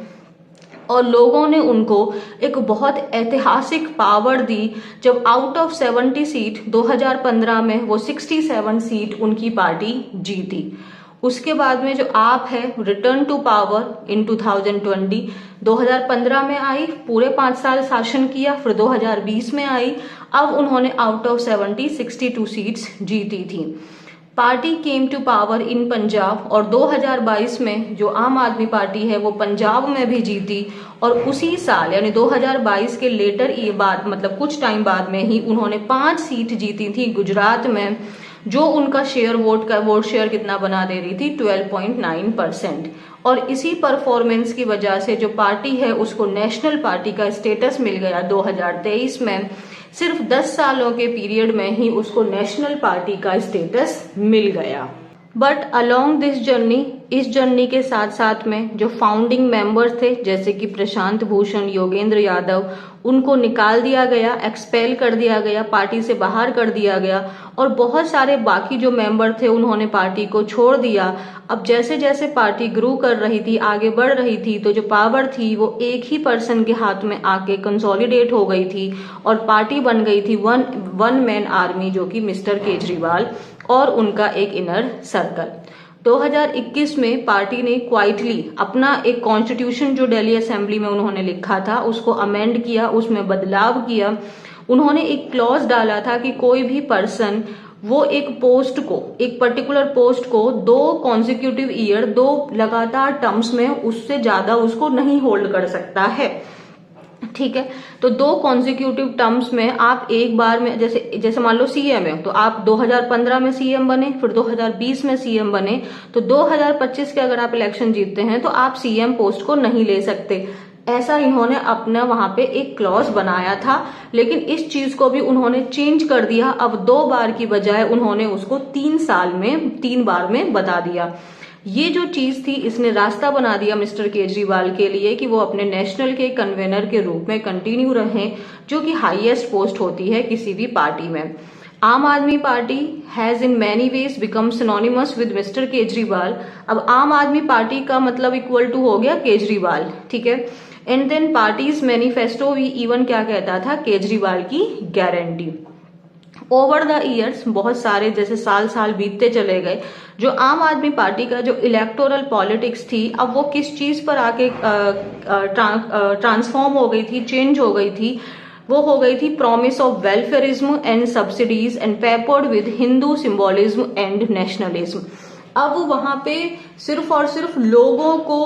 और लोगों ने उनको एक बहुत ऐतिहासिक पावर दी जब आउट ऑफ 70 सीट 2015 में वो 67 सीट उनकी पार्टी जीती। उसके बाद में जो आप है रिटर्न टू पावर इन 2015 में आई, पूरे 5 साल शासन किया, फिर 2020 में आई, अब उन्होंने आउट ऑफ 70 62 सीट्स जीती थी। Party came to power in Punjab, और 2022 में जो आम आदमी पार्टी है वो पंजाब में भी जीती, और उसी साल यानी 2022 के लेटर ये बाद मतलब कुछ टाइम बाद में ही उन्होंने 5 सीट जीती थी गुजरात में, जो उनका वोट शेयर कितना बना दे रही थी 12.9%। और इसी परफॉर्मेंस की वजह से जो पार्टी है उसको नेशनल पार्टी का स्टेटस मिल गया 2023 में। सिर्फ 10 सालों के पीरियड में ही उसको नेशनल पार्टी का स्टेटस मिल गया। बट अलोंग दिस जर्नी, इस जर्नी के साथ साथ में जो फाउंडिंग मेंबर्स थे जैसे कि प्रशांत भूषण, योगेंद्र यादव, उनको निकाल दिया गया, एक्सपेल कर दिया गया, पार्टी से बाहर कर दिया गया, और बहुत सारे बाकी जो मेंबर थे उन्होंने पार्टी को छोड़ दिया। अब जैसे जैसे पार्टी ग्रो कर रही थी, आगे बढ़ रही थी, तो जो पावर थी वो एक ही पर्सन के हाथ में आके कंसोलिडेट हो गई थी और पार्टी बन गई थी वन मैन आर्मी, जो कि मिस्टर केजरीवाल और उनका एक इनर सर्कल। 2021 में पार्टी ने क्वाइटली अपना एक कॉन्स्टिट्यूशन जो दिल्ली असेंबली में उन्होंने लिखा था उसको अमेंड किया, उसमें बदलाव किया। उन्होंने एक क्लॉज डाला था कि कोई भी पर्सन वो एक पोस्ट को, एक पर्टिकुलर पोस्ट को 2 कॉन्जिक्यूटिव ईयर, 2 लगातार टर्म्स में उससे ज्यादा उसको नहीं होल्ड कर सकता है। ठीक है, तो 2 कॉन्जिक्यूटिव टर्म्स में आप एक बार में, जैसे मान लो सीएम है तो आप 2015 में सीएम बने, फिर 2020 में सीएम बने, तो 2025 के अगर आप इलेक्शन जीतते हैं तो आप सीएम पोस्ट को नहीं ले सकते। ऐसा इन्होंने अपना वहां पे एक क्लॉज बनाया था, लेकिन इस चीज को भी उन्होंने चेंज कर दिया। अब 2 बार की बजाय उन्होंने उसको 3 साल में 3 बार में बता दिया। ये जो चीज थी इसने रास्ता बना दिया मिस्टर केजरीवाल के लिए कि वो अपने नेशनल के कन्वेनर के रूप में कंटिन्यू रहें, जो कि हाईएस्ट पोस्ट होती है किसी भी पार्टी में। आम आदमी party has in many ways become synonymous with mister Kejriwal. अब आम आदमी पार्टी का मतलब इक्वल टू हो गया केजरीवाल, ठीक है। एंड देन पार्टीज मैनिफेस्टो भी इवन क्या कहता था, केजरीवाल की गारंटी। ओवर द ईयर्स बहुत सारे जैसे साल बीतते चले गए, जो आम आदमी पार्टी का जो इलेक्टोरल पॉलिटिक्स थी अब वो किस चीज पर आके ट्रांसफॉर्म हो गई थी, चेंज हो गई थी। वो हो गई थी promise of welfarism and subsidies and peppered with Hindu symbolism and nationalism. अब वहां पे सिर्फ और सिर्फ लोगों को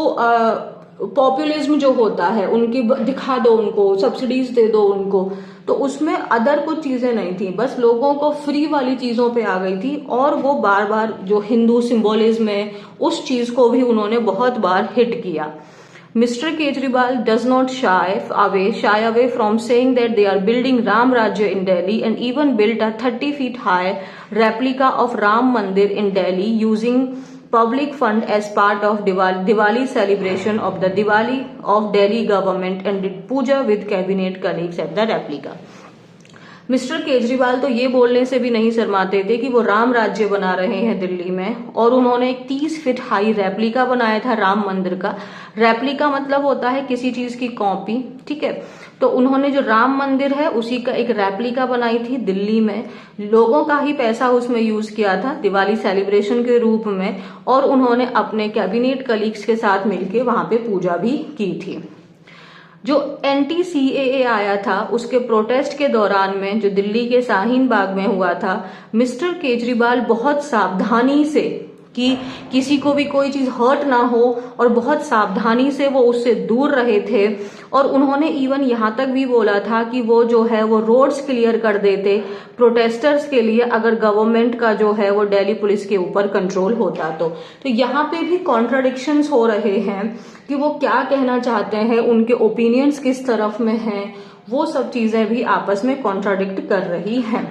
पॉपुलिज्म जो होता है उनकी दिखा दो, उनको सब्सिडीज दे दो उनको, तो उसमें अदर कुछ चीजें नहीं थी, बस लोगों को फ्री वाली चीजों पे आ गई थी। और वो बार बार जो हिंदू सिंबोलिज्म है उस चीज को भी उन्होंने बहुत बार हिट किया। Mister Kejriwal does not shy away from saying that they are building Ram Rajya in Delhi and even built a 30 feet high replica of Ram Mandir in Delhi using public fund as part of Diwali celebration of the Diwali of Delhi government and did puja with cabinet colleagues at the replica। Mister Kejriwal तो ये बोलने से भी नहीं शर्माते थे कि वो राम राज्य बना रहे हैं दिल्ली में, और उन्होंने एक 30 फीट हाई रेप्लिका बनाया था राम मंदिर का। रेप्लिका मतलब होता है किसी चीज की कॉपी, ठीक है। तो उन्होंने जो राम मंदिर है उसी का एक रेप्लिका बनाई थी दिल्ली में, लोगों का ही पैसा उसमें यूज किया था दिवाली सेलिब्रेशन के रूप में, और उन्होंने अपने कैबिनेट कलीग्स के साथ मिलकर वहां पे पूजा भी की थी। जो NTCAA आया था उसके प्रोटेस्ट के दौरान में जो दिल्ली के शाहीन बाग में हुआ था, मिस्टर केजरीवाल बहुत सावधानी से कि किसी को भी कोई चीज हर्ट ना हो और बहुत सावधानी से वो उससे दूर रहे थे। और उन्होंने इवन यहाँ तक भी बोला था कि वो जो है वो रोड्स क्लियर कर देते प्रोटेस्टर्स के लिए अगर गवर्नमेंट का जो है वो दिल्ली पुलिस के ऊपर कंट्रोल होता तो यहाँ पे भी कॉन्ट्राडिक्शंस हो रहे हैं कि वो क्या कहना चाहते हैं, उनके ओपिनियंस किस तरफ में हैं, वो सब चीजें भी आपस में कॉन्ट्राडिक्ट कर रही हैं।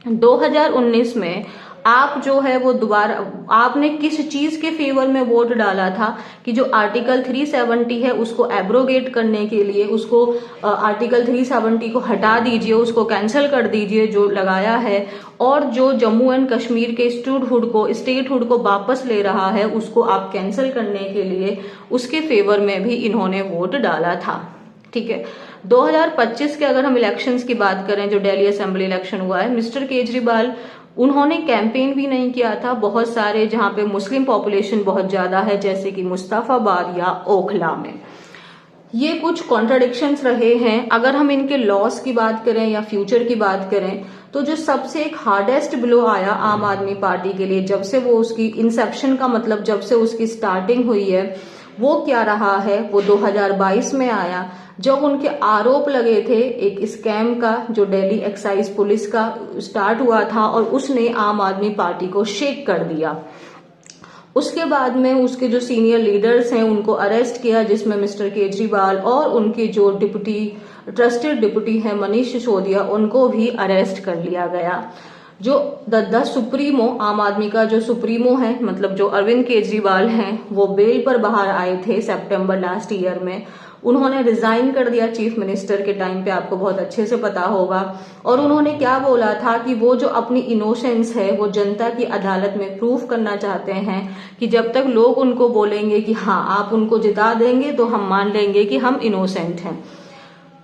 2019 में आप जो है वो दोबारा आपने किस चीज के फेवर में वोट डाला था कि जो आर्टिकल 370 है उसको एब्रोगेट करने के लिए, उसको आर्टिकल 370 को हटा दीजिए, उसको कैंसिल कर दीजिए जो लगाया है, और जो जम्मू एंड कश्मीर के स्टेटहुड को वापस ले रहा है उसको आप कैंसिल करने के लिए उसके फेवर में भी इन्होंने वोट डाला था, ठीक है। 2025 के अगर हम इलेक्शंस की बात करें, जो दिल्ली असेंबली इलेक्शन हुआ है, मिस्टर केजरीवाल उन्होंने कैंपेन भी नहीं किया था बहुत सारे जहां पे मुस्लिम पॉपुलेशन बहुत ज्यादा है, जैसे कि मुस्तफाबाद या ओखला में। ये कुछ कॉन्ट्राडिक्शंस रहे हैं। अगर हम इनके लॉस की बात करें या फ्यूचर की बात करें तो जो सबसे एक हार्डेस्ट ब्लो आया आम आदमी पार्टी के लिए जब से वो उसकी इंसेप्शन का मतलब जब से उसकी स्टार्टिंग हुई है, वो क्या रहा है, वो 2022 में आया जब उनके आरोप लगे थे एक स्कैम का जो दिल्ली एक्साइज पुलिस का स्टार्ट हुआ था और उसने आम आदमी पार्टी को शेक कर दिया। उसके बाद में उसके जो सीनियर लीडर्स हैं उनको अरेस्ट किया, जिसमें मिस्टर केजरीवाल और उनके जो ट्रस्टेड डिप्टी हैं मनीष सिसोदिया, उनको भी अरेस्ट कर लिया गया। जो द सुप्रीमो, आम आदमी का जो सुप्रीमो है मतलब जो अरविंद केजरीवाल हैं, वो बेल पर बाहर आए थे सितंबर लास्ट ईयर में। उन्होंने रिजाइन कर दिया चीफ मिनिस्टर के टाइम पे, आपको बहुत अच्छे से पता होगा। और उन्होंने क्या बोला था कि वो जो अपनी इनोसेंस है वो जनता की अदालत में प्रूफ करना चाहते हैं कि जब तक लोग उनको बोलेंगे कि हाँ आप उनको जिता देंगे तो हम मान लेंगे कि हम इनोसेंट हैं,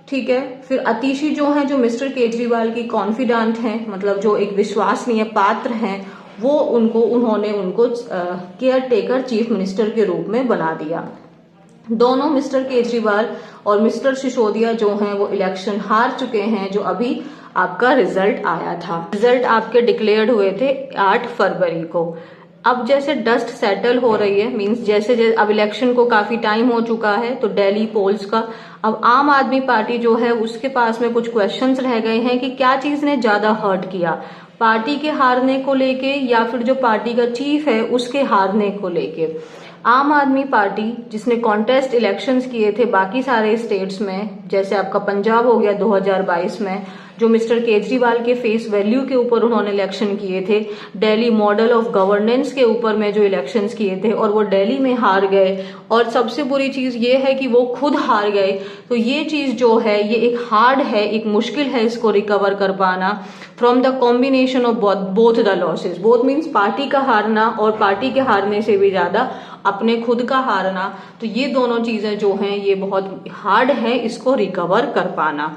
ठीक है। फिर अतिशी जो है, जो मिस्टर केजरीवाल की कॉन्फिडेंट हैं, मतलब जो एक विश्वसनीय पात्र हैं, वो उन्होंने उनको केयर टेकर चीफ मिनिस्टर के रूप में बना दिया। दोनों मिस्टर केजरीवाल और मिस्टर सिसोदिया जो हैं वो इलेक्शन हार चुके हैं। जो अभी आपका रिजल्ट आया था, रिजल्ट आपके डिक्लेयर्ड हुए थे 8 फरवरी को। अब जैसे डस्ट सेटल हो रही है, मींस जैसे जैसे अब इलेक्शन को काफी टाइम हो चुका है, तो दिल्ली पोल्स का अब आम आदमी पार्टी जो है उसके पास में कुछ क्वेश्चंस रह गए हैं कि क्या चीज ने ज्यादा हर्ट किया, पार्टी के हारने को लेके या फिर जो पार्टी का चीफ है उसके हारने को लेके। आम आदमी पार्टी जिसने कॉन्टेस्ट इलेक्शंस किए थे बाकी सारे स्टेट्स में, जैसे आपका पंजाब हो गया 2022 में, जो मिस्टर केजरीवाल के फेस वैल्यू के ऊपर उन्होंने इलेक्शन किए थे, दिल्ली मॉडल ऑफ गवर्नेंस के ऊपर में जो इलेक्शंस किए थे, और वो दिल्ली में हार गए। और सबसे बुरी चीज ये है कि वो खुद हार गए। तो ये चीज जो है ये एक हार्ड है, एक मुश्किल है इसको रिकवर कर पाना from the combination of both the losses. Both means party का हारना और पार्टी के हारने से भी ज्यादा अपने खुद का हारना। तो ये दोनों चीजें जो हैं ये बहुत हार्ड है इसको रिकवर कर पाना।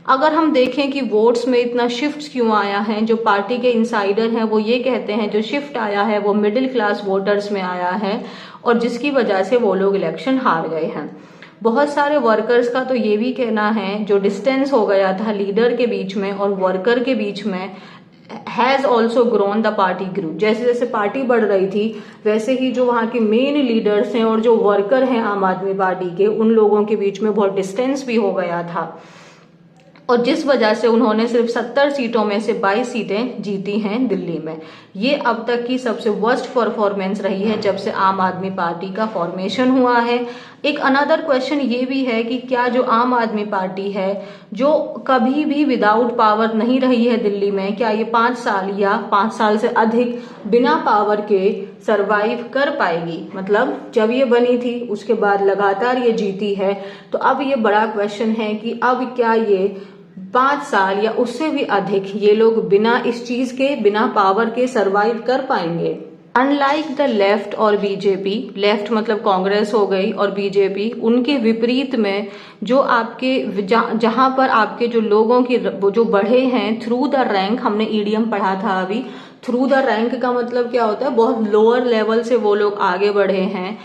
अगर हम देखें कि वोट्स में इतना शिफ्ट क्यों आया है, जो पार्टी के इंसाइडर हैं वो ये कहते हैं जो शिफ्ट आया है वो मिडिल क्लास वोटर्स में आया है और जिसकी वजह से वो लोग इलेक्शन हार गए हैं। बहुत सारे वर्कर्स का तो ये भी कहना है जो डिस्टेंस हो गया था लीडर के बीच में और वर्कर के बीच में has also grown the party group. जैसे जैसे पार्टी बढ़ रही थी वैसे ही जो वहां के मेन लीडर्स हैं और जो वर्कर हैं आम आदमी पार्टी के, उन लोगों के बीच में बहुत डिस्टेंस भी हो गया था और जिस वजह से उन्होंने सिर्फ 70 सीटों में से 22 सीटें जीती हैं दिल्ली में। ये अब तक की सबसे वर्स्ट परफॉर्मेंस रही है जब से आम आदमी पार्टी का फॉर्मेशन हुआ है। एक अनदर क्वेश्चन ये भी है कि क्या जो आम आदमी पार्टी है जो कभी भी विदाउट पावर नहीं रही है दिल्ली में, क्या ये 5 साल या 5 साल से अधिक बिना पावर के सरवाइव कर पाएगी? मतलब जब ये बनी थी उसके बाद लगातार ये जीती है, तो अब ये बड़ा क्वेश्चन है कि अब क्या ये 5 साल या उससे भी अधिक ये लोग बिना इस चीज के, बिना पावर के सरवाइव कर पाएंगे? अनलाइक द लेफ्ट और बीजेपी, लेफ्ट मतलब कांग्रेस हो गई और बीजेपी, उनके विपरीत में जो आपके जहां पर आपके जो लोगों की जो बढ़े हैं थ्रू द रैंक, हमने ईडीएम पढ़ा था अभी, थ्रू द रैंक का मतलब क्या होता है, बहुत लोअर लेवल से वो लोग आगे बढ़े हैं,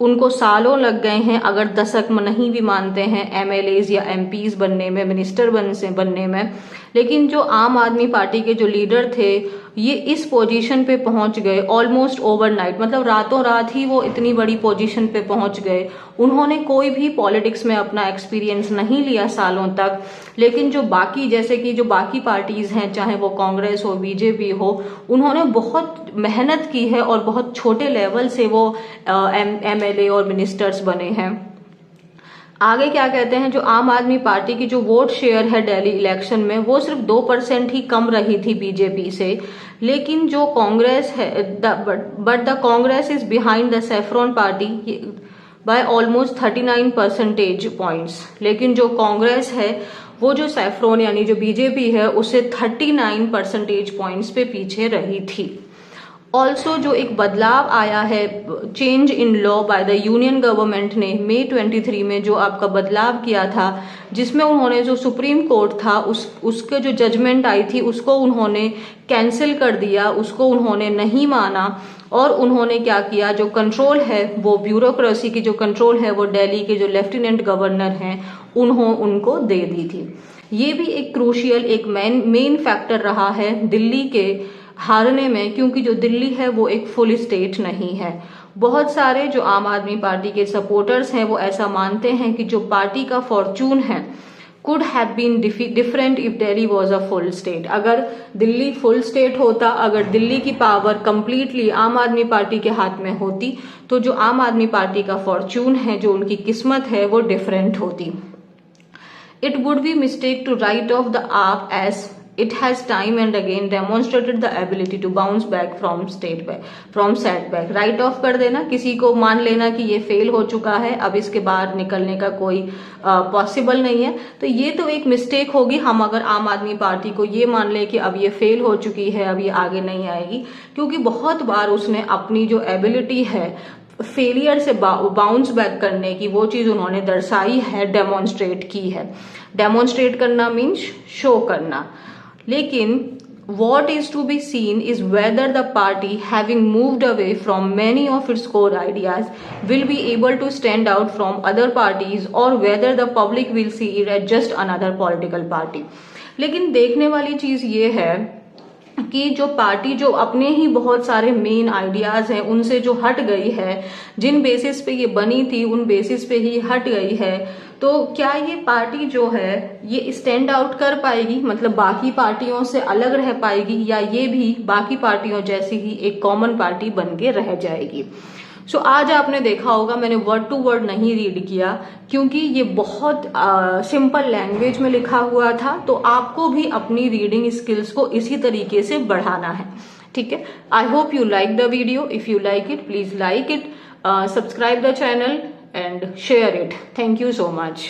उनको सालों लग गए हैं, अगर दशक में नहीं भी मानते हैं एमएलएज या एमपीज बनने में, मिनिस्टर बनने में। लेकिन जो आम आदमी पार्टी के जो लीडर थे ये इस पोजीशन पे पहुंच गए ऑलमोस्ट ओवरनाइट, मतलब रातों रात ही वो इतनी बड़ी पोजीशन पे पहुंच गए। उन्होंने कोई भी पॉलिटिक्स में अपना एक्सपीरियंस नहीं लिया सालों तक, लेकिन जो बाकी जैसे कि जो बाकी पार्टीज हैं, चाहे वो कांग्रेस हो, बीजेपी हो, उन्होंने बहुत मेहनत की है और बहुत छोटे लेवल से वो एमएलए और मिनिस्टर्स बने हैं। आगे क्या कहते हैं, जो आम आदमी पार्टी की जो वोट शेयर है दिल्ली इलेक्शन में वो सिर्फ 2% ही कम रही थी बीजेपी से। लेकिन जो कांग्रेस है, but the Congress is behind the saffron party by almost 39 percentage points. लेकिन जो कांग्रेस है वो जो सैफरॉन यानी जो बीजेपी है उससे 39 परसेंटेज पॉइंट्स पे पीछे रही थी। ऑल्सो जो एक बदलाव आया है, change in law by the union government ने मई 23 में जो आपका बदलाव किया था, जिसमें उन्होंने जो सुप्रीम कोर्ट था उसके जो जजमेंट आई थी उसको उन्होंने कैंसिल कर दिया, उसको उन्होंने नहीं माना और उन्होंने क्या किया, जो कंट्रोल है वो ब्यूरोक्रेसी की जो कंट्रोल है वो दिल्ली के जो लेफ्टिनेंट गवर्नर हैं उनको दे दी थी। ये भी एक क्रूशियल, एक मेन फैक्टर रहा है दिल्ली के हारने में, क्योंकि जो दिल्ली है वो एक फुल स्टेट नहीं है। बहुत सारे जो आम आदमी पार्टी के सपोर्टर्स हैं वो ऐसा मानते हैं कि जो पार्टी का फॉर्चून है could have been different if Delhi was a full state। अगर दिल्ली फुल स्टेट होता, अगर दिल्ली की पावर कंप्लीटली आम आदमी पार्टी के हाथ में होती, तो जो आम आदमी पार्टी का फॉर्चून है, जो उनकी किस्मत है, वो डिफरेंट होती। It would be mistake to write off the AAP as it has time and again demonstrated the ability to bounce back from setback। Right of कर देना, किसी को मान लेना कि ये फेल हो चुका है, अब इसके बाहर निकलने का कोई पॉसिबल नहीं है, तो ये तो एक मिस्टेक होगी। हम अगर आम आदमी पार्टी को ये मान ले कि अब ये फेल हो चुकी है, अब ये आगे नहीं आएगी, क्योंकि बहुत बार उसने अपनी जो एबिलिटी है फेलियर से बाउंस बैक करने की, वो चीज उन्होंने दर्शाई है, डेमोन्स्ट्रेट की है। डेमोन्स्ट्रेट करना मीन्स शो करना। लेकिन what is to be seen is whether the party, having moved away from many of its core ideas, will be able to stand out from other parties, or whether the public will see it as just another political party. लेकिन देखने वाली चीज ये है कि जो party जो अपने ही बहुत सारे मेन आइडियाज हैं उनसे जो हट गई है, जिन बेसिस पे ये बनी थी उन बेसिस पे ही हट गई है, तो क्या ये पार्टी जो है ये स्टैंड आउट कर पाएगी, मतलब बाकी पार्टियों से अलग रह पाएगी, या ये भी बाकी पार्टियों जैसी ही एक कॉमन पार्टी बन के रह जाएगी। सो आज आपने देखा होगा मैंने वर्ड टू वर्ड नहीं रीड किया, क्योंकि ये बहुत सिंपल लैंग्वेज में लिखा हुआ था, तो आपको भी अपनी रीडिंग स्किल्स को इसी तरीके से बढ़ाना है, ठीक है। I hope you like the video. If you like it, please like it, subscribe the channel and share it. Thank you so much.